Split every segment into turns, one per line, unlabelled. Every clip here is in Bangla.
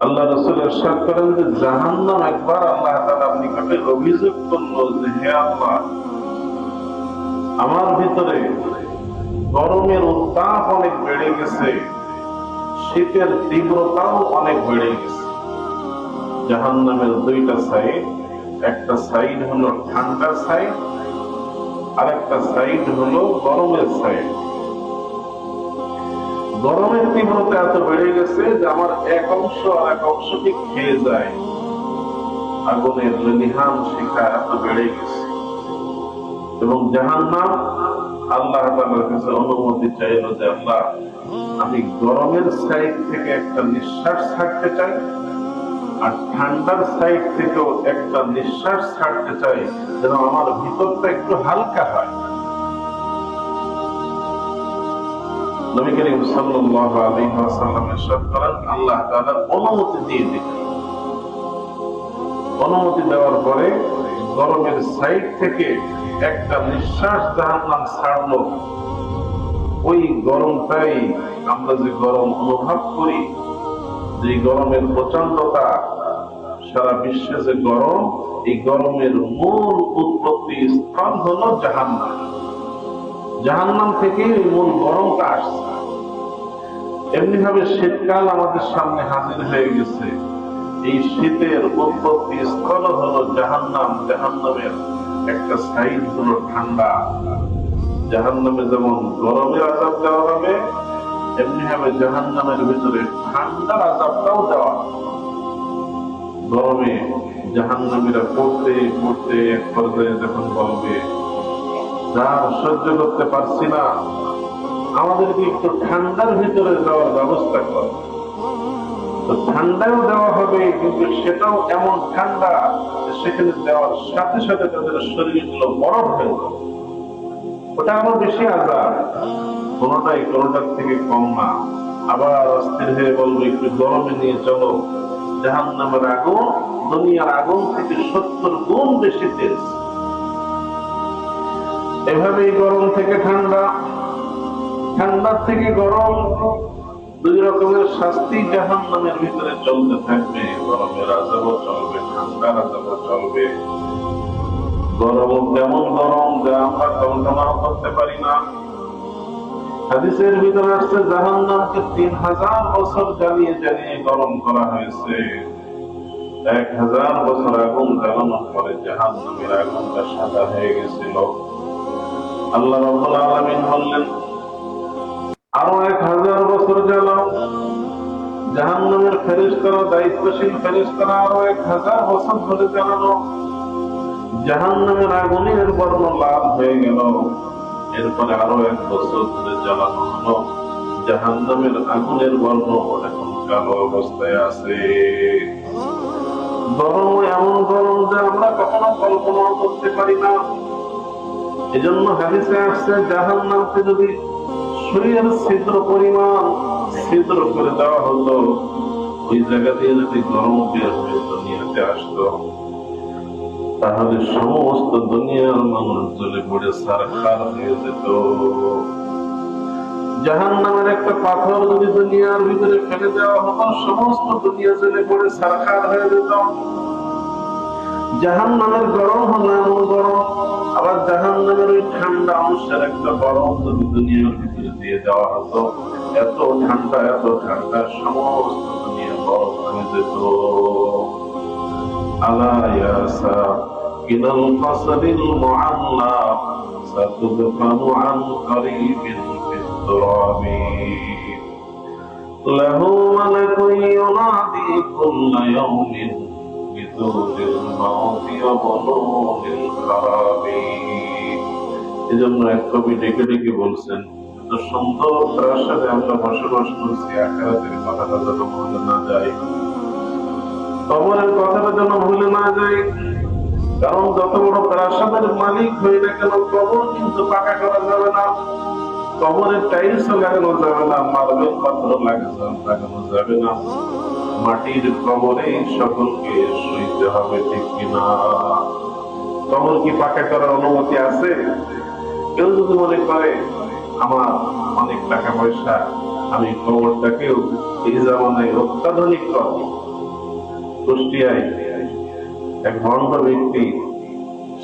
আল্লাহ রাসূল ইরশাদ করেন যে জাহান্নাম একবার আল্লাহ তাআলার নিকটে অভিযোগ করলো যে হে আল্লাহ, আমার ভিতরে গরমের উত্তাপ অনেক বেড়ে গেছে, শীতের তীব্রতাও অনেক বেড়ে গেছে। জাহান্নামের দুইটা সাইড, একটা সাইড হলো ঠান্ডার সাইড আর একটা সাইড হলো গরমের সাইড। গরমের তীব্রতা এত বেড়ে গেছে যে আমার এক অংশ আর এক অংশকে খেয়ে যায়। আগুনের লেলিহান শিখা এত বেড়ে গেছে এবং জাহান্নাম আল্লাহ তাআলার কাছে অনুমতি চাইল যে আল্লাহ, আমি গরমের সাইড থেকে একটা নিঃশ্বাস ছাড়তে চাই আর ঠান্ডার সাইড থেকেও একটা নিঃশ্বাস ছাড়তে চাই, যেন আমার ভিতরটা একটু হালকা হয়। নবী করিম সাল্লাল্লাহু আলাইহি ওয়াসাল্লাম ইরশাদ করেন, আল্লাহ তাআলা অনুমতি দিয়ে দিলেন। অনুমতি দেওয়ার পরে গরমের সাইড থেকে একটা নিঃশ্বাস জাহান্নাম ছাড়লো। ওই গরমটাই আমরা যে গরম অনুভব করি, যে গরমের প্রচন্ডতা, সারা বিশ্বে যে গরম, এই গরমের মূল উৎপত্তি স্থান হলো জাহান্নাম। জাহান্নাম থেকে মূল গরমটা আসছে। এমনি ভাবে শীতকাল আমাদের সামনে হাজির হয়ে গেছে। এই শীতের উৎপত্তি স্থল হলো জাহান্নাম। জাহান্নামের একটা সাইড হলো ঠান্ডা। জাহান্নামে যেমন গরমের আযাব দেওয়া হবে, এমনি ভাবে জাহান্নামের ভিতরে ঠান্ডার আযাবটাও দেওয়া। গরমে জাহান্নামীরা পড়তে পড়তে এক পর্যায়ে যখন বলবে, যার সহ্য করতে পারছি না, আমাদেরকে একটু ঠান্ডার ভিতরে যাওয়ার ব্যবস্থা কর। তো ঠান্ডাও দেওয়া হবে, কিন্তু সেটাও এমন ঠান্ডা সেখানে দেওয়ার সাথে সাথে তাদের শরীরগুলো বরফ হয়ে যাবে। ওটা আরো বেশি আযাব, কোনোটার থেকে কম না। আবার অস্থির হয়ে বলবো, একটু গরমে নিয়ে চলো। জাহান্নামের আগুন দুনিয়ার আগুন থেকে 70 গুণ বেশি তেজ। এভাবেই গরম থেকে ঠান্ডা, ঠান্ডার থেকে গরম, দুই রকমের শাস্তি জাহান্নামের ভিতরে চলতে থাকবে। গরমের আযাবও চলবে, ঠান্ডার আযাবও চলবে। গরম তেমন গরম যা আমরা কল্পনাও করতে পারি না। হাদিসের ভিতরে আসছে, জাহান্নামকে 3000 বছর জ্বালিয়ে জ্বালিয়ে গরম করা হয়েছে। 1000 বছর আগুন জ্বালানোর পরে জাহান্নামের আগুনটা সাদা হয়ে গেছিল। আল্লাহ রাব্বুল আলামিন বললেন, আরো 1000 বছর জ্বালাও। জাহান্নামের ফেরেশতারা, দায়িত্বশীল ফেরেশতারা আরো 1000 বছর ধরে জ্বালানো। জাহান্নামের আগুনের বর্ণ লাল হয়ে গেল। এরপরে আরো 1 বছর ধরে জ্বালানো হলো। জাহান্নামের আগুনের বর্ণ এখন কালো অবস্থায় আছে। গরম এমন গরম যে আমরা কখনো কল্পনা করতে পারি না। এজন্য হাদিসে আসছে, জাহান্নামকে যদি শরীরের ছিদ্র পরিমাণ ছিদ্র করে দেওয়া হতো, ওই জায়গা দিয়ে যদি গরম বের হয়ে দুনিয়াতে আসতো, তাহলে সমস্ত দুনিয়ার মানুষ জ্বলে পড়ে ছারখার হয়ে যেত। জাহান্নামের একটা পাথর যদি দুনিয়ার ভিতরে ফেলে দেওয়া হতো, সমস্ত দুনিয়া জ্বলে পড়ে ছারখার হয়ে যেত। জাহান্নামের গরম হলো এমন গরম, আবার জাহান্নামের ওই ঠান্ডা অংশের একটা গরম যদি দুনিয়ার ভিতরে দিয়ে দেওয়া হতো, এত ঠান্ডা সমস্ত দুনিয়া বরফ হয়ে যেত। আলা ইয়া সাকিনাল ফাসলিল মুআল্লা সাতুদফানু আন করিবিন ফিত-তুরাবি লাহু মালাকুন ইউনাদি কুল্লা ইয়াউমিন বিতুলিল মাউতি ওয়া বুলুগিল খারাবি। এজন্য এক কবি ডেকে ডেকে বলছেন, এত সুন্দর প্রাসাদে আমরা বসবাস করছি, আখিরাতের কথাটা যেন ভুলে না যায়, কবরের কথাটা যেন ভুলে না যায়। কারণ যত বড় প্রাসাদের মালিক হয়ে না কেন, কবর কিন্তু পাকা করা যাবে না, কবরের টাইলসও লাগানো যাবে না, মার্বেল পাথর লাগানো যাবে না। মাটির কবরে সকলকে শুইতে হবে, ঠিক কিনা? কবর কি পাকা করার অনুমতি আছে? কেউ যদি মনে করে আমার অনেক টাকা পয়সা, আমি কবরটাকেও এই জামানায় অত্যাধুনিক করব, কুষ্টিয়ায় এক ভণ্ড ব্যক্তি,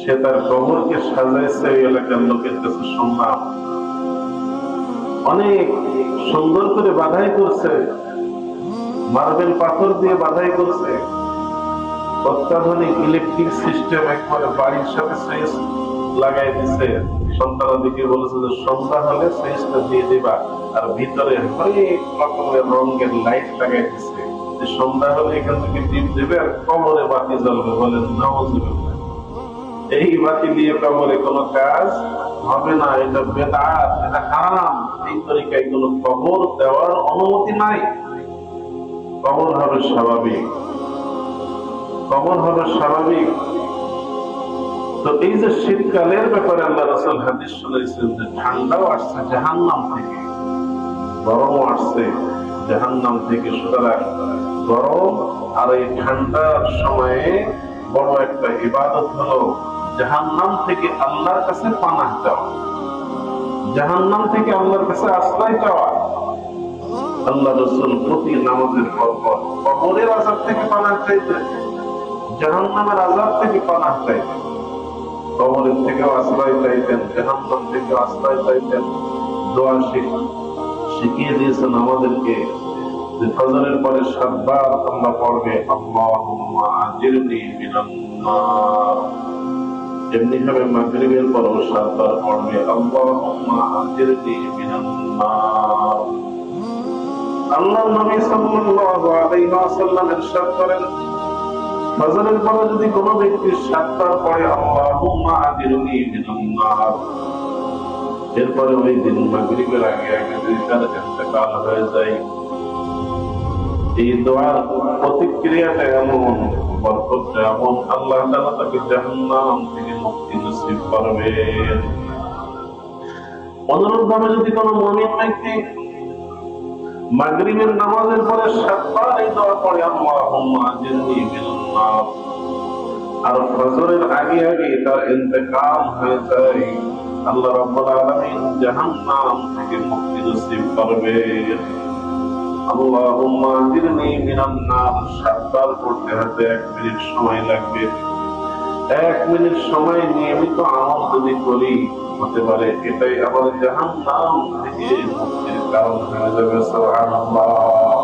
সে তার কবরকে সাজাইছে ওই এলাকার লোকের কাছে শুনলাম। অনেক সুন্দর করে বাধাই করছে, মার্বেল পাথর দিয়ে বাধাই করছে, অত্যাধুনিক ইলেকট্রিক সিস্টেম একবারে বাড়ির সাথে সুইচ লাগাই দিছে। সন্তানাদিকে বলেছে যে সন্ধ্যা হলে সুইচটা দিয়ে দিবা, আর ভিতরে অনেক রকমের রঙের লাইট লাগাই দিছে, যে সন্ধ্যা হলে এখান থেকে টিপ দেবে আর কবরে বাতি জ্বলবে। বলেন নাউজুবিল্লাহ। এই বাতি দিয়ে কবরে কোনো কাজ হবে না, এটা বেদাত, এটা হারাম। এই তরিকায় কোনো কবর দেওয়ার অনুমতি নাই। কবর হবে স্বাভাবিক, কবর হবে স্বাভাবিক। তো এই যে শীতকালের ব্যাপারে আল্লাহ রাসূল হাদিস শুনাইছেন যে ঠান্ডাও আসছে জাহান্নাম থেকে, গরমও আসছে জাহান্নাম থেকে। সুতরাং গরম আর এই ঠান্ডার সময়ে বড় একটা ইবাদত হলো জাহান্নাম থেকে আল্লাহর কাছে পানাহ চাওয়া, জাহান্নাম থেকে আল্লাহর কাছে আশ্রয় চাওয়া। আল্লাহ রাসূল প্রতি নামাজের পর কবরের আযাব থেকে পানাহ চাইতেন, জাহান্নামের আযাব থেকে পানাহ চাইতেন, কবরের থেকেও আশ্রয় চাইতেন, জাহান্নাম থেকে আশ্রয় চাইতেন। দোয়া শিখিয়ে দিয়েছেন আমাদেরকে যে ফজরের পরে 7 বার আল্লাহ পড়বে আল্লাহুম্মা আজিরনি মিনান নার। এমনি ভাবে মাগরিবের পরও 7 বার পড়বে আল্লাহুম্মা আজিরনি মিনান নার। আল্লাহর নবী সাল্লাল্লাহু আলাইহি ওয়াসাল্লাম ইরশাদ করেন, ফজরের পরে যদি কোনো ব্যক্তি 7 বার পড়ে আল্লাহুম্মা আজিরনি মিনান নার, এরপরে ওই দিন মাগরিবের আগে যদি তার ইন্তেকাল হয়ে যায়, এই দোয়ার প্রতিক্রিয়াটা এমন, বরকতটা এমন, আল্লাহ তাআলা তাকে জাহান্নাম থেকে মুক্তি নসিব করবেন। অনুরূপভাবে যদি কোনো মুমিন ব্যক্তি মাগরিবের নামাজের পরে 7 বার এই দোয়া পড়ে আল্লাহুম্মা আজিরনি মিনান নার, আর ফজরের আগে আগে তার ইন্তেকাল হয়ে যায়, আল্লাহ রাব্বুল আলামিন জাহান্নাম থেকে মুক্তি নসিব করবেন। আল্লাহুম্মা আজিরনি মিনান নার 7 বার পড়তে হতে 1 মিনিট সময় লাগবে। 1 মিনিট সময় নিয়মিত আমল যদি করি, হতে পারে এটাই আমার জাহান্নাম থেকে মুক্তির কারণ হয়ে যাবে। সুবহানাল্লাহ।